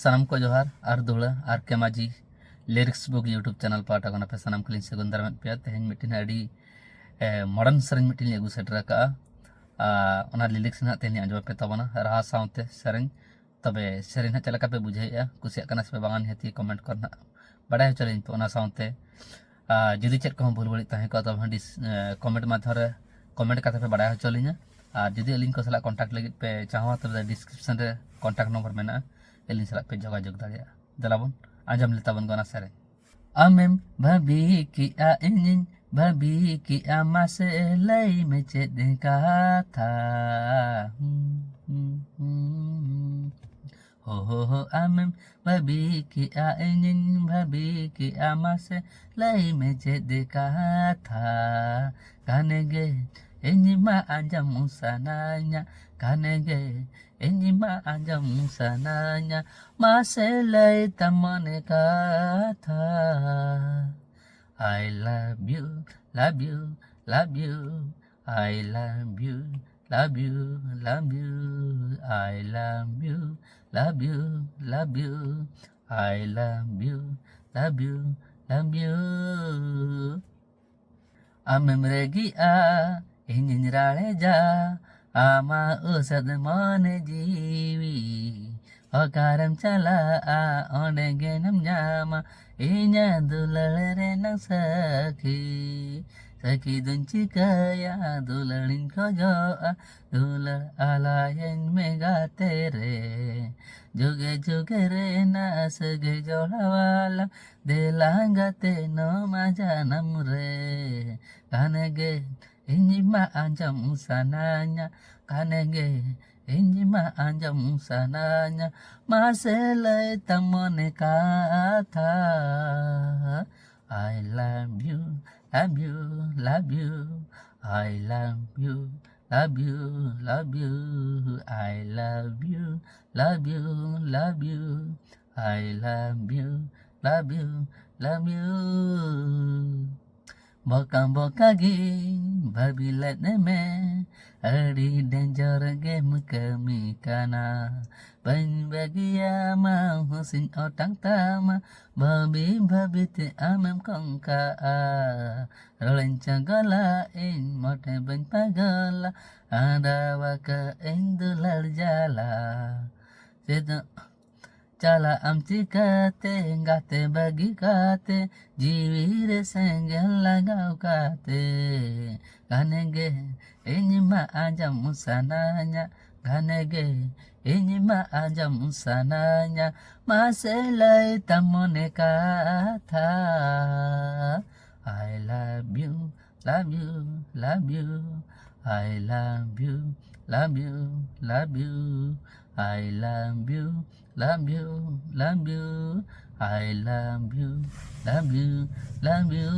सानम को जोहार आर दुड़ा आर केमाजी लिरिक्स बुक यूट्यूब चैनल पाटा पे सानम को सगुन दाराम पे तेहन मिटिन अड़ी मॉडर्न सरें मिटिन अगू सेटर का लिरिक्स ना तेहन आंजो पे तबना रहा साउते सरें तबे सरें ना चलका पे बुझेया कुसिया कना से बागान हेती कमेंट करना बड़ा चलें पे साउते जुदी चेक को भूल बड़ी तहे को तब हंडी कमेंट माध्यम कमेंट करते पे बड़ा चलिना और जुदी अलिन को सला कॉन्टैक्ट लगे पे चाहो तब डिस्क्रिप्शन रे कॉन्टैक्ट नंबर में एलिन सला पे जोगाजोग दाड़िया दलाबन आंजम लेताबन गोना सरे आमेम भाभी की आ इंजिन भाभी की आ मासे लई में चेद का था हो आमेम भाभी की आ इंजिन भाभी की आ मासे लई में चेद का था गाने गे Enjima aja musananya kanege enjima aja musananya maselai tamane kata I love you love you love you I love you love you love you I love you love you love you I love you love you love you amemregi a ingin raja ama usad mane jiwi okaram chala a onegenam nyama inya dulare nang sakhi sakhi dunchi kaya dulalin ko jo dular alayen mega tere juge juge re na sage jolawala delangate no majanam re kanege Enjima aja musananya kanege enjima aja musananya maselai tamone kata I love you love you love you I love you love you love you I love you love you love you I love you love you love you Boka gin babi let me adi danger game kami kana ban bagia ma husin otang tama babi te amem kongka rolen chagala in mote ban pagala ada waka indulal jala seda Chala amti kate ngate bagi kate jiwire senggel lagau kate ganege enima aja musananya ganege enima aja musananya maselai tamone kata I love you love you love you I love you love you love you I love you love you love you I love you love you love you